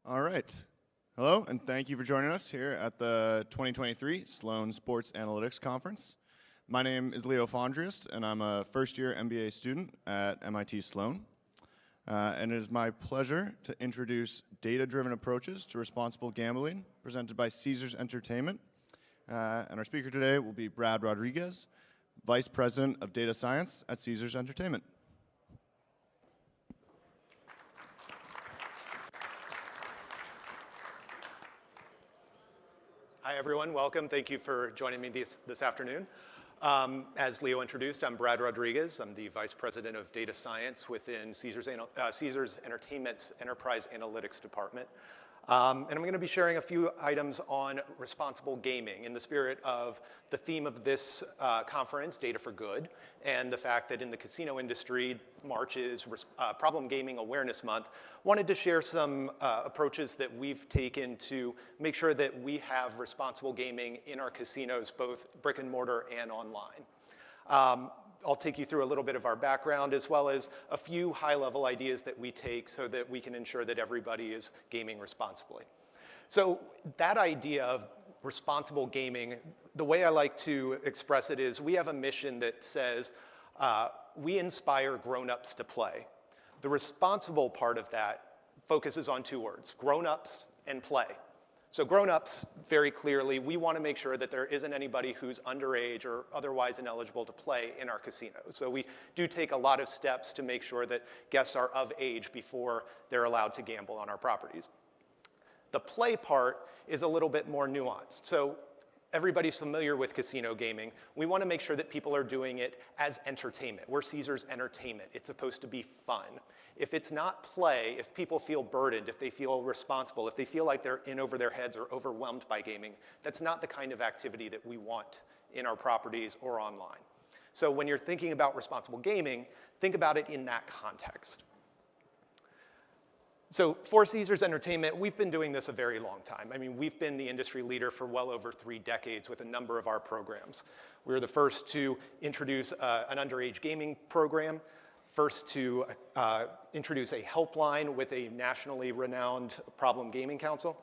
All right. Hello, and thank you for joining us here at the 2023 Sloan Sports Analytics Conference. My name is Leo Fondriest, and I'm a first-year MBA student at MIT Sloan. And it is my pleasure to introduce data-driven approaches to responsible gambling, presented by Caesars Entertainment. And our speaker today will be Brad Rodriguez, Vice President of Data Science at Caesars Entertainment. Hi, everyone. Welcome. Thank you for joining me this afternoon. As Leo introduced, I'm Brad Rodriguez. I'm the Vice President of Data Science within Caesars Entertainment's Enterprise Analytics Department. And I'm going to be sharing a few items on responsible gaming in the spirit of the theme of this conference, Data for Good, and the fact that in the casino industry, March is Problem Gaming Awareness Month. Wanted to share some approaches that we've taken to make sure that we have responsible gaming in our casinos, both brick and mortar and online. I'll take you through a little bit of our background as well as a few high-level ideas that we take so that we can ensure that everybody is gaming responsibly. So that idea of responsible gaming, the way I like to express it is we have a mission that says we inspire grown-ups to play. The responsible part of that focuses on two words, grown-ups and play. So grown-ups, very clearly, we want to make sure that there isn't anybody who's underage or otherwise ineligible to play in our casinos. So we do take a lot of steps to make sure that guests are of age before they're allowed to gamble on our properties. The play part is a little bit more nuanced. So everybody's familiar with casino gaming. We want to make sure that people are doing it as entertainment. We're Caesars Entertainment. It's supposed to be fun. If it's not play, if people feel burdened, if they feel responsible, if they feel like they're in over their heads or overwhelmed by gaming, that's not the kind of activity that we want in our properties or online. So when you're thinking about responsible gaming, think about it in that context. So for Caesars Entertainment, we've been doing this a very long time. I mean, we've been the industry leader for well over 3 decades with a number of our programs. We were the first to introduce an underage gaming program, first to introduce a helpline with a nationally renowned problem gaming council,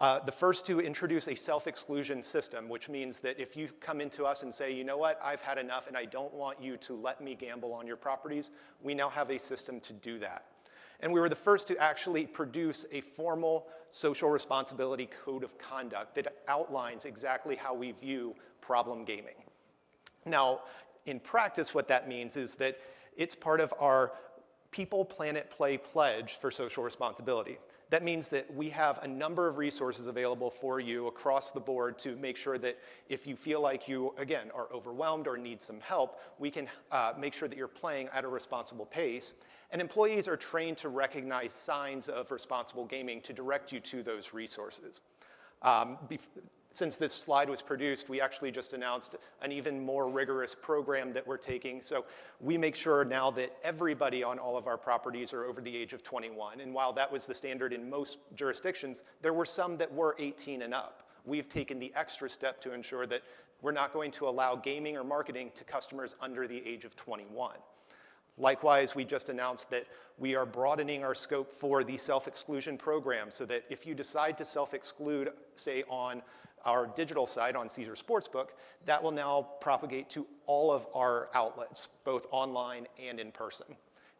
the first to introduce a self-exclusion system, which means that if you come into us and say, you know what, I've had enough and I don't want you to let me gamble on your properties, we now have a system to do that. And we were the first to actually produce a formal social responsibility code of conduct that outlines exactly how we view problem gaming. Now, in practice, what that means is that it's part of our People, Planet, Play pledge for social responsibility. That means that we have a number of resources available for you across the board to make sure that if you feel like you, again, are overwhelmed or need some help, we can make sure that you're playing at a responsible pace. And employees are trained to recognize signs of responsible gaming to direct you to those resources. Since this slide was produced, we actually just announced an even more rigorous program that we're taking. So we make sure now that everybody on all of our properties are over the age of 21. And while that was the standard in most jurisdictions, there were some that were 18 and up. We've taken the extra step to ensure that we're not going to allow gaming or marketing to customers under the age of 21. Likewise, we just announced that we are broadening our scope for the self-exclusion program so that if you decide to self-exclude, say on our digital side on Caesars Sportsbook, that will now propagate to all of our outlets, both online and in person.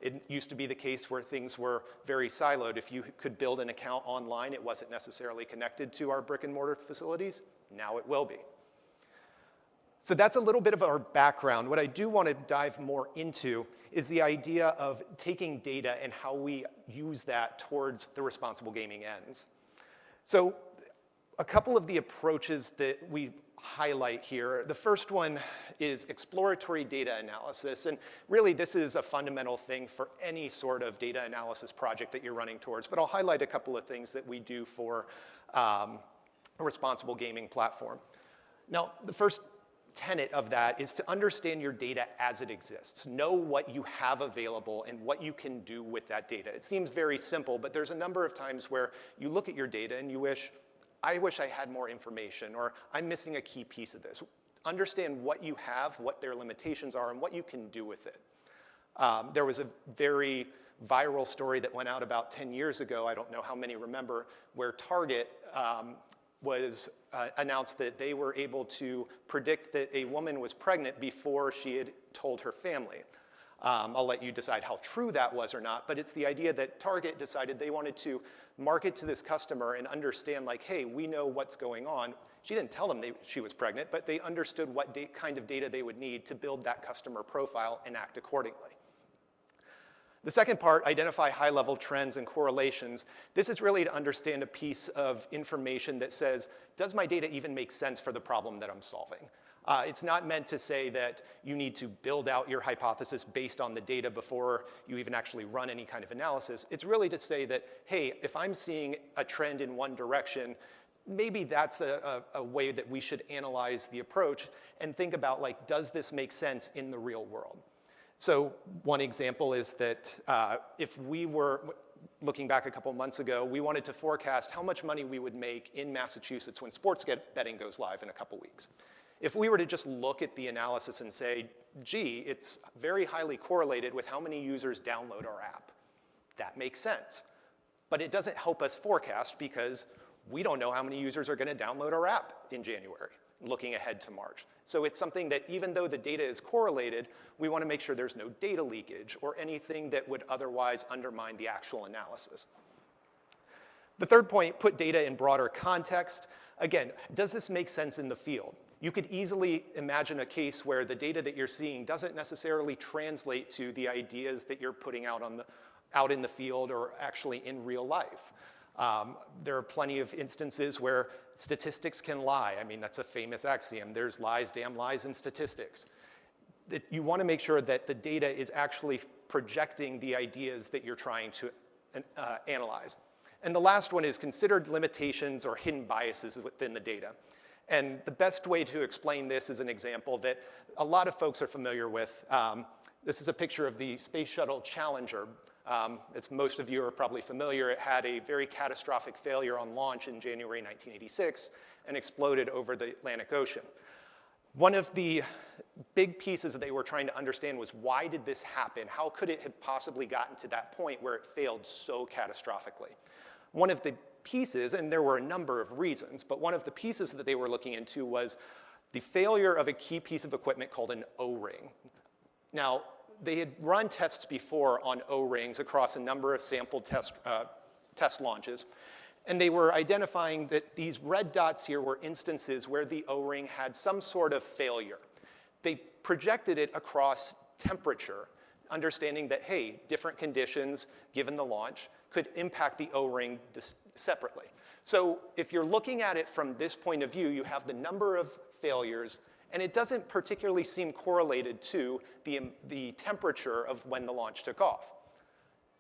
It used to be the case where things were very siloed. If you could build an account online, it wasn't necessarily connected to our brick and mortar facilities. Now it will be. So that's a little bit of our background. What I do want to dive more into is the idea of taking data and how we use that towards the responsible gaming ends. So a couple of the approaches that we highlight here. The first one is exploratory data analysis. And really, this is a fundamental thing for any sort of data analysis project that you're running towards. But I'll highlight a couple of things that we do for a responsible gaming platform. Now, the first tenet of that is to understand your data as it exists. Know what you have available and what you can do with that data. It seems very simple, but there's a number of times where you look at your data and you wish, I wish I had more information, or I'm missing a key piece of this. Understand what you have, what their limitations are, and what you can do with it. There was a very viral story that went out about 10 years ago, I don't know how many remember, where Target announced that they were able to predict that a woman was pregnant before she had told her family. I'll let you decide how true that was or not, but it's the idea that Target decided they wanted to market to this customer and understand, like, hey, we know what's going on. She didn't tell them she was pregnant, but they understood what kind of data they would need to build that customer profile and act accordingly. The second part, identify high-level trends and correlations. This is really to understand a piece of information that says, does my data even make sense for the problem that I'm solving? It's not meant to say that you need to build out your hypothesis based on the data before you even actually run any kind of analysis. It's really to say that, hey, if I'm seeing a trend in one direction, maybe that's a way that we should analyze the approach and think about, like, does this make sense in the real world? So one example is that if we were, looking back a couple months ago, we wanted to forecast how much money we would make in Massachusetts when sports betting goes live in a couple weeks. If we were to just look at the analysis and say, gee, it's very highly correlated with how many users download our app, that makes sense. But it doesn't help us forecast because we don't know how many users are going to download our app in January, looking ahead to March. So it's something that even though the data is correlated, we want to make sure there's no data leakage or anything that would otherwise undermine the actual analysis. The third point, put data in broader context. Again, does this make sense in the field? You could easily imagine a case where the data that you're seeing doesn't necessarily translate to the ideas that you're putting out in the field or actually in real life. There are plenty of instances where statistics can lie. I mean, that's a famous axiom. There's lies, damn lies in statistics. You want to make sure that the data is actually projecting the ideas that you're trying to analyze. And the last one is considered limitations or hidden biases within the data. And the best way to explain this is an example that a lot of folks are familiar with. This is a picture of the Space Shuttle Challenger. As most of you are probably familiar, it had a very catastrophic failure on launch in January 1986 and exploded over the Atlantic Ocean. One of the big pieces that they were trying to understand was, why did this happen? How could it have possibly gotten to that point where it failed so catastrophically? One of the pieces, and there were a number of reasons, but one of the pieces that they were looking into was the failure of a key piece of equipment called an O-ring. Now, they had run tests before on O-rings across a number of sample test launches, and they were identifying that these red dots here were instances where the O-ring had some sort of failure. They projected it across temperature, understanding that, hey, different conditions given the launch could impact the O-ring separately. So if you're looking at it from this point of view, you have the number of failures, and it doesn't particularly seem correlated to the temperature of when the launch took off.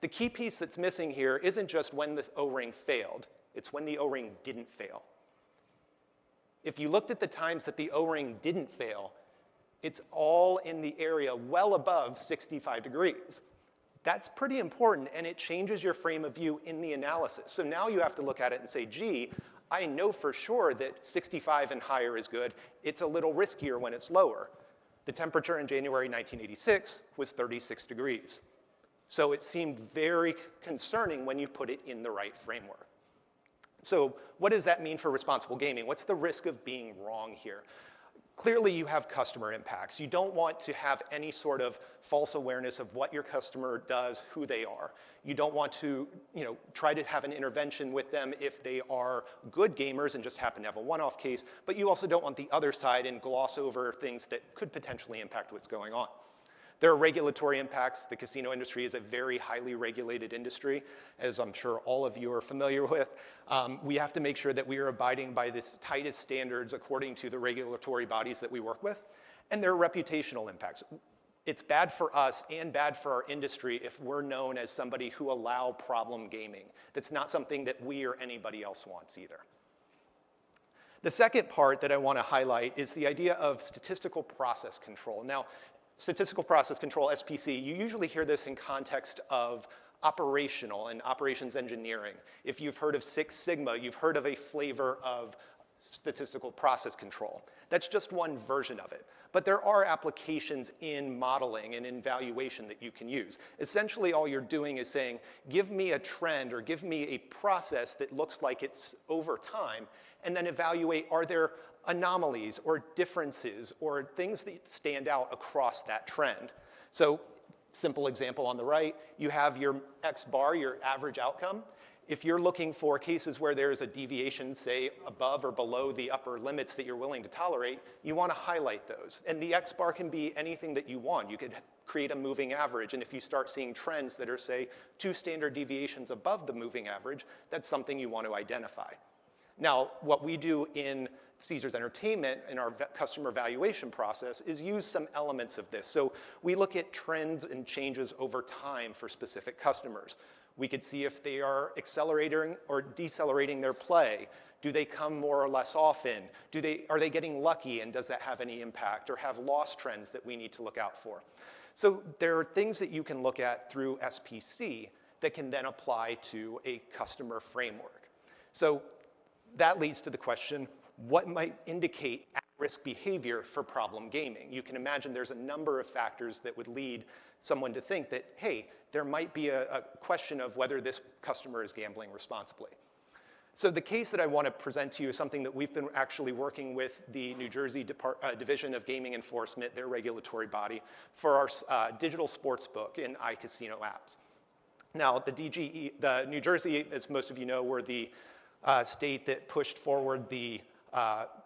The key piece that's missing here isn't just when the O-ring failed, it's when the O-ring didn't fail. If you looked at the times that the O-ring didn't fail, it's all in the area well above 65 degrees. That's pretty important, and it changes your frame of view in the analysis. So now you have to look at it and say, gee, I know for sure that 65 and higher is good. It's a little riskier when it's lower. The temperature in January 1986 was 36 degrees. So it seemed very concerning when you put it in the right framework. So what does that mean for responsible gaming? What's the risk of being wrong here? Clearly, you have customer impacts. You don't want to have any sort of false awareness of what your customer does, who they are. You don't want to, try to have an intervention with them if they are good gamers and just happen to have a one-off case, but you also don't want the other side and gloss over things that could potentially impact what's going on. There are regulatory impacts. The casino industry is a very highly regulated industry, as I'm sure all of you are familiar with. We have to make sure that we are abiding by the tightest standards according to the regulatory bodies that we work with. And there are reputational impacts. It's bad for us and bad for our industry if we're known as somebody who allow problem gaming. That's not something that we or anybody else wants either. The second part that I want to highlight is the idea of statistical process control. Now, statistical process control, SPC, you usually hear this in context of operational and operations engineering. If you've heard of Six Sigma, you've heard of a flavor of statistical process control. That's just one version of it. But there are applications in modeling and in valuation that you can use. Essentially, all you're doing is saying, give me a trend or give me a process that looks like it's over time, and then evaluate, are there anomalies or differences or things that stand out across that trend? So, simple example on the right, you have your X bar, your average outcome. If you're looking for cases where there's a deviation, say, above or below the upper limits that you're willing to tolerate, you want to highlight those. And the X bar can be anything that you want. You could create a moving average, and if you start seeing trends that are, say, 2 standard deviations above the moving average, that's something you want to identify. Now, what we do in Caesars Entertainment in our customer evaluation process is use some elements of this. So we look at trends and changes over time for specific customers. We could see if they are accelerating or decelerating their play. Do they come more or less often? Are they getting lucky, and does that have any impact? Or have loss trends that we need to look out for? So there are things that you can look at through SPC that can then apply to a customer framework. So that leads to the question, what might indicate at-risk behavior for problem gaming? You can imagine there's a number of factors that would lead someone to think that, hey, there might be a question of whether this customer is gambling responsibly. So the case that I want to present to you is something that we've been actually working with the New Jersey Division of Gaming Enforcement, their regulatory body, for our digital sportsbook and iCasino apps. Now, the New Jersey, as most of you know, were the state that pushed forward the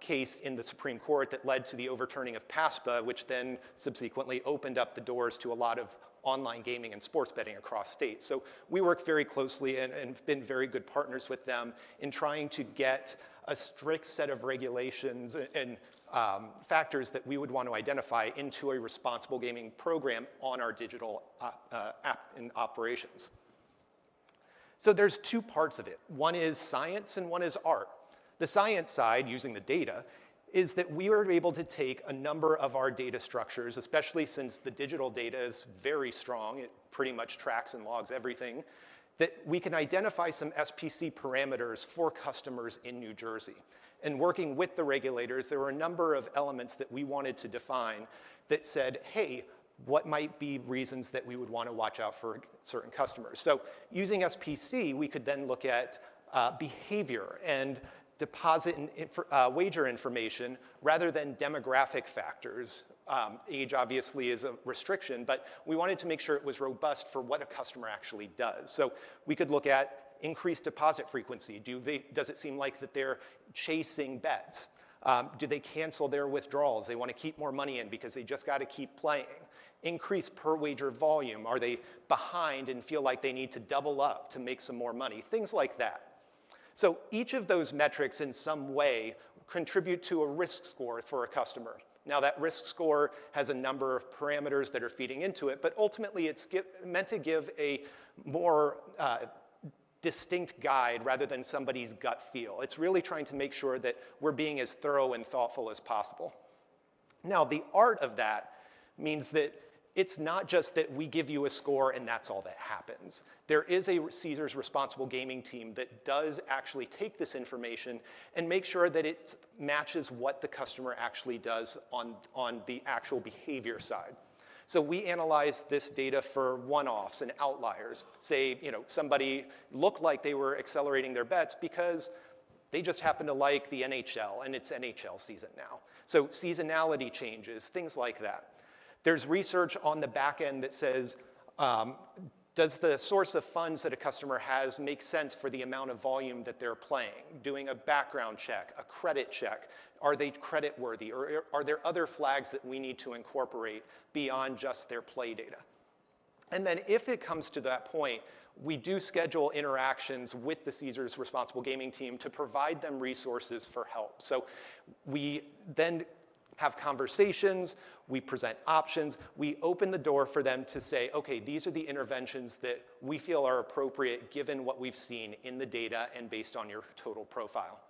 case in the Supreme Court that led to the overturning of PASPA, which then subsequently opened up the doors to a lot of online gaming and sports betting across states. So we work very closely and been very good partners with them in trying to get a strict set of regulations and factors that we would want to identify into a responsible gaming program on our digital app and operations. So there's 2 parts of it. One is science and one is art. The science side, using the data, is that we are able to take a number of our data structures, especially since the digital data is very strong, it pretty much tracks and logs everything, that we can identify some SPC parameters for customers in New Jersey. And working with the regulators, there were a number of elements that we wanted to define that said, hey, what might be reasons that we would want to watch out for certain customers? So using SPC, we could then look at behavior and deposit and wager information rather than demographic factors. Age obviously is a restriction, but we wanted to make sure it was robust for what a customer actually does. So we could look at increased deposit frequency. Does it seem like that they're chasing bets? Do they cancel their withdrawals? They want to keep more money in because they just got to keep playing. Increase per wager volume. Are they behind and feel like they need to double up to make some more money? Things like that. So each of those metrics in some way contribute to a risk score for a customer. Now that risk score has a number of parameters that are feeding into it, but ultimately it's meant to give a more distinct guide rather than somebody's gut feel. It's really trying to make sure that we're being as thorough and thoughtful as possible. Now the art of that means that it's not just that we give you a score and that's all that happens. There is a Caesars responsible gaming team that does actually take this information and make sure that it matches what the customer actually does on the actual behavior side. So we analyze this data for one-offs and outliers. Say, somebody looked like they were accelerating their bets because they just happen to like the NHL and it's NHL season now. So seasonality changes, things like that. There's research on the back end that says, does the source of funds that a customer has make sense for the amount of volume that they're playing? Doing a background check, a credit check. Are they credit worthy? Or are there other flags that we need to incorporate beyond just their play data? And then if it comes to that point, we do schedule interactions with the Caesars responsible gaming team to provide them resources for help. So we then have conversations, we present options, we open the door for them to say, okay, these are the interventions that we feel are appropriate given what we've seen in the data and based on your total profile.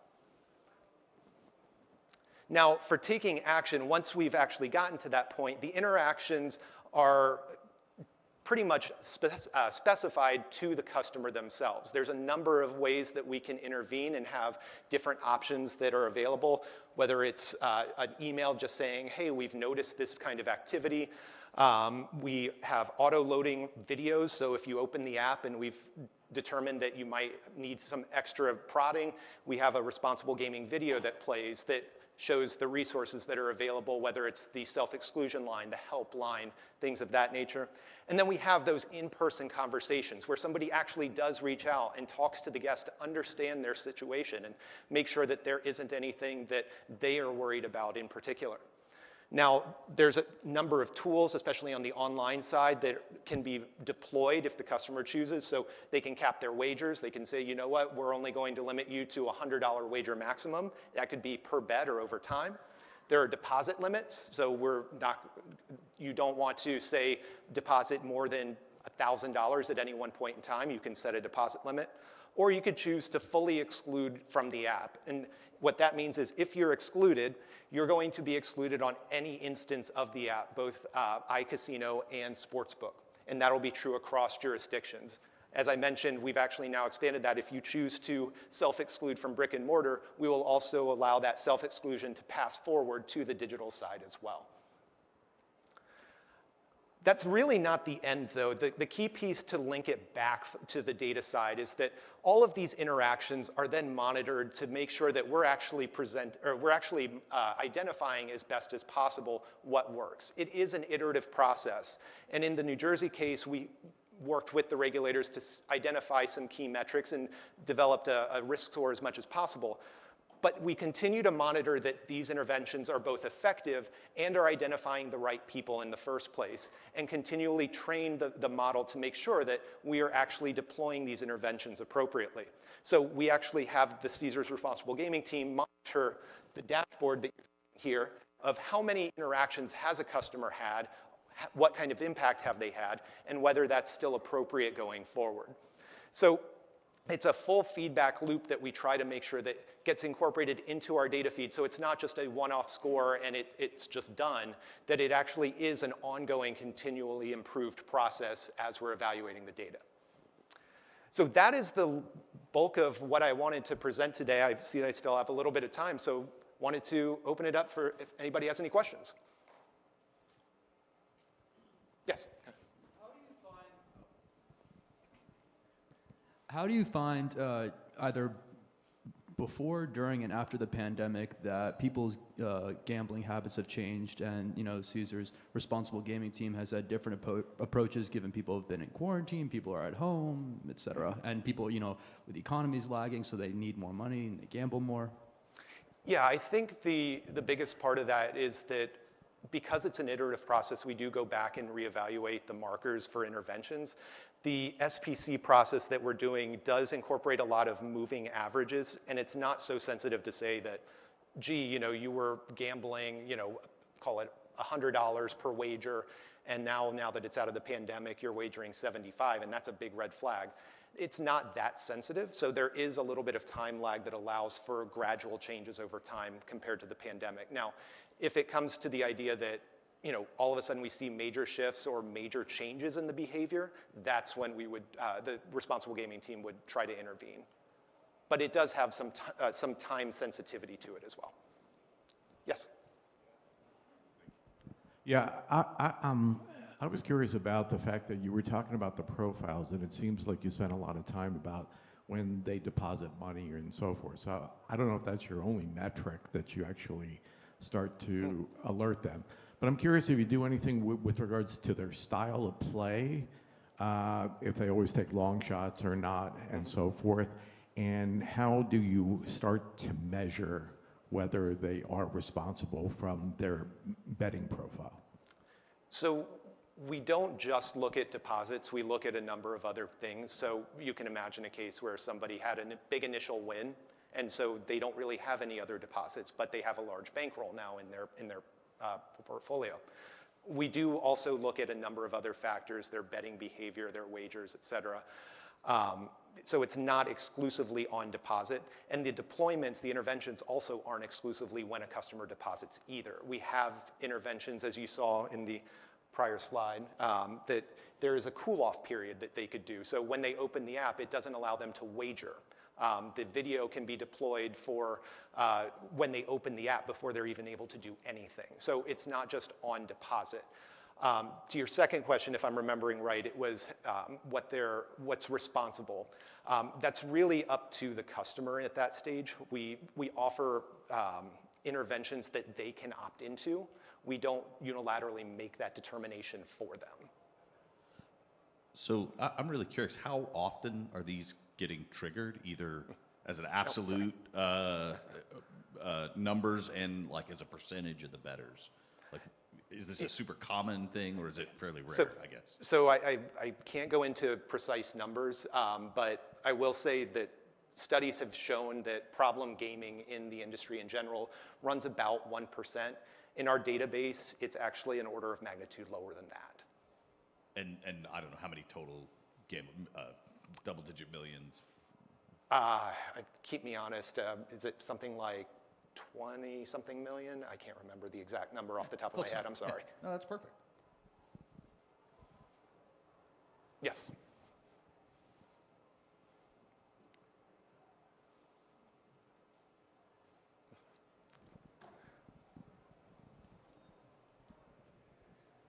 Now, for taking action, once we've actually gotten to that point, the interactions are pretty much specified to the customer themselves. There's a number of ways that we can intervene and have different options that are available, whether it's an email just saying, hey, we've noticed this kind of activity. We have auto-loading videos, so if you open the app and we've determined that you might need some extra prodding, we have a responsible gaming video that plays that shows the resources that are available, whether it's the self-exclusion line, the help line, things of that nature. And then we have those in-person conversations where somebody actually does reach out and talks to the guest to understand their situation and make sure that there isn't anything that they are worried about in particular. Now, there's a number of tools, especially on the online side, that can be deployed if the customer chooses. So they can cap their wagers. They can say, you know what, we're only going to limit you to a $100 wager maximum. That could be per bet or over time. There are deposit limits. So you don't want to, say, deposit more than $1,000 at any one point in time. You can set a deposit limit. Or you could choose to fully exclude from the app. And what that means is if you're excluded, you're going to be excluded on any instance of the app, both iCasino and Sportsbook. And that'll be true across jurisdictions. As I mentioned, we've actually now expanded that. If you choose to self-exclude from brick and mortar, we will also allow that self-exclusion to pass forward to the digital side as well. That's really not the end, though. The key piece to link it back to the data side is that all of these interactions are then monitored to make sure that we're actually identifying as best as possible what works. It is an iterative process. And in the New Jersey case, we worked with the regulators to identify some key metrics and developed a risk score as much as possible. But we continue to monitor that these interventions are both effective and are identifying the right people in the first place, and continually train the model to make sure that we are actually deploying these interventions appropriately. So we actually have the Caesars Responsible Gaming team monitor the dashboard that you see here of how many interactions has a customer had, what kind of impact have they had, and whether that's still appropriate going forward. So it's a full feedback loop that we try to make sure that gets incorporated into our data feed, so it's not just a one-off score and it's just done, that it actually is an ongoing, continually improved process as we're evaluating the data. So that is the bulk of what I wanted to present today. I see I still have a little bit of time, so wanted to open it up for if anybody has any questions. Yes? How do you find either before, during, and after the pandemic that people's gambling habits have changed, and Caesar's Responsible Gaming team has had different approaches given people have been in quarantine, people are at home, et cetera, and people, with economies lagging, so they need more money and they gamble more? Yeah, I think the biggest part of that is that because it's an iterative process, we do go back and reevaluate the markers for interventions. The SPC process that we're doing does incorporate a lot of moving averages, and it's not so sensitive to say that, gee, you were gambling, call it $100 per wager, and now that it's out of the pandemic, you're wagering 75, and that's a big red flag. It's not that sensitive, so there is a little bit of time lag that allows for gradual changes over time compared to the pandemic. Now, if it comes to the idea that all of a sudden we see major shifts or major changes in the behavior, that's when we would, the responsible gaming team would try to intervene. But it does have some time sensitivity to it as well. Yes? Yeah, I was curious about the fact that you were talking about the profiles, and it seems like you spent a lot of time about when they deposit money and so forth. So I don't know if that's your only metric that you actually start to alert them. But I'm curious if you do anything with regards to their style of play, if they always take long shots or not, and so forth. And how do you start to measure whether they are responsible from their betting profile? So we don't just look at deposits, we look at a number of other things. So you can imagine a case where somebody had a big initial win, and so they don't really have any other deposits, but they have a large bankroll now in their portfolio. We do also look at a number of other factors, their betting behavior, their wagers, et cetera. So it's not exclusively on deposit. And the deployments, the interventions also aren't exclusively when a customer deposits either. We have interventions, as you saw in the prior slide, that there is a cool-off period that they could do. So when they open the app, it doesn't allow them to wager. The video can be deployed for when they open the app before they're even able to do anything. So it's not just on deposit. To your second question, if I'm remembering right, it was what's responsible. That's really up to the customer at that stage. We offer interventions that they can opt into. We don't unilaterally make that determination for them. So I'm really curious, how often are these getting triggered, either as an absolute numbers and like as a percentage of the bettors? Like, is this a super common thing, or is it fairly rare, I guess? So I can't go into precise numbers, but I will say that studies have shown that problem gaming in the industry in general runs about 1%. In our database, it's actually an order of magnitude lower than that. And I don't know how many total double-digit millions. Keep me honest, is it something like 20-something million? I can't remember the exact number off the top of my head, I'm sorry. Yeah. No, that's perfect. Yes.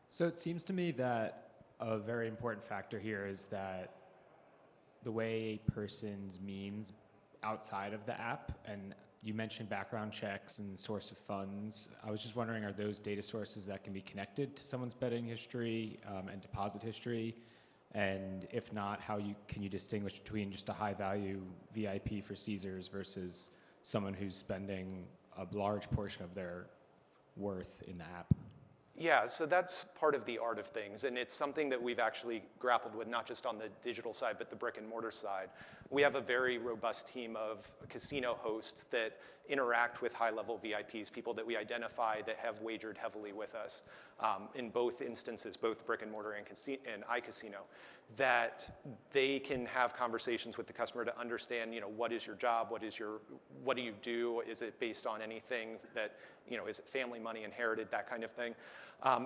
So it seems to me that a very important factor here is that the way a person's means outside of the app, and you mentioned background checks and source of funds. I was just wondering, are those data sources that can be connected to someone's betting history and deposit history? And if not, can you distinguish between just a high value VIP for Caesars versus someone who's spending a large portion of their worth in the app? Yeah, so that's part of the art of things, and it's something that we've actually grappled with, not just on the digital side, but the brick and mortar side. We have a very robust team of casino hosts that interact with high-level VIPs, people that we identify that have wagered heavily with us in both instances, both brick and mortar and iCasino, that they can have conversations with the customer to understand, what is your job, what do you do, is it based on anything that, is it family money inherited, that kind of thing.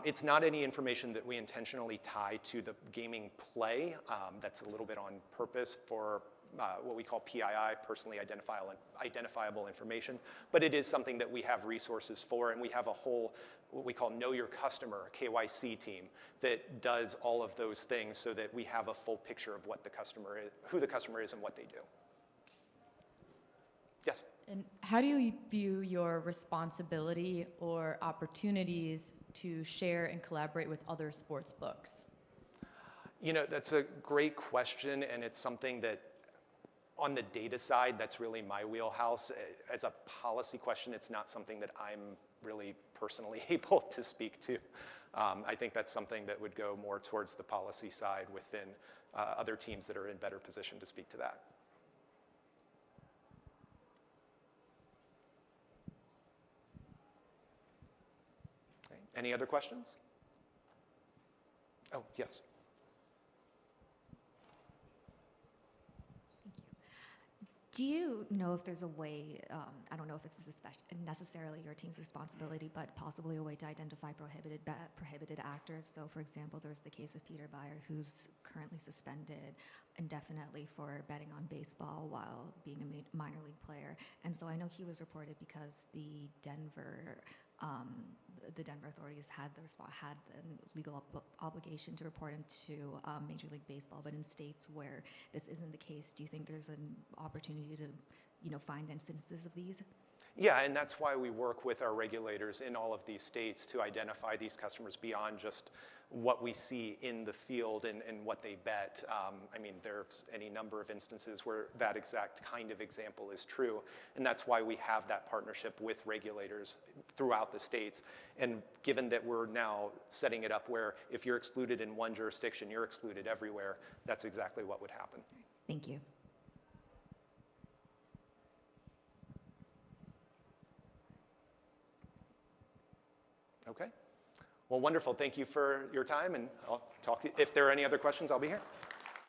It's not any information that we intentionally tie to the gaming play. That's a little bit on purpose for what we call PII, personally identifiable information. But it is something that we have resources for, and we have a whole, what we call Know Your Customer, KYC team, that does all of those things so that we have a full picture of what the customer is, who the customer is and what they do. Yes? And how do you view your responsibility or opportunities to share and collaborate with other sports books? That's a great question, and it's something that on the data side, that's really my wheelhouse. As a policy question, it's not something that I'm really personally able to speak to. I think that's something that would go more towards the policy side within other teams that are in better position to speak to that. Okay. Any other questions? Oh, yes. Do you know if there's a way, I don't know if it's necessarily your team's responsibility, but possibly a way to identify prohibited actors? So for example, there's the case of Peter Beyer, who's currently suspended indefinitely for betting on baseball while being a minor league player. And so I know he was reported because the Denver authorities had the legal obligation to report him to Major League Baseball. But in states where this isn't the case, do you think there's an opportunity to find instances of these? Yeah, and that's why we work with our regulators in all of these states to identify these customers beyond just what we see in the field and what they bet. There's any number of instances where that exact kind of example is true, and that's why we have that partnership with regulators throughout the states. And given that we're now setting it up where if you're excluded in one jurisdiction, you're excluded everywhere, that's exactly what would happen. Thank you. Okay. Well, wonderful. Thank you for your time, and I'll talk. If there are any other questions, I'll be here.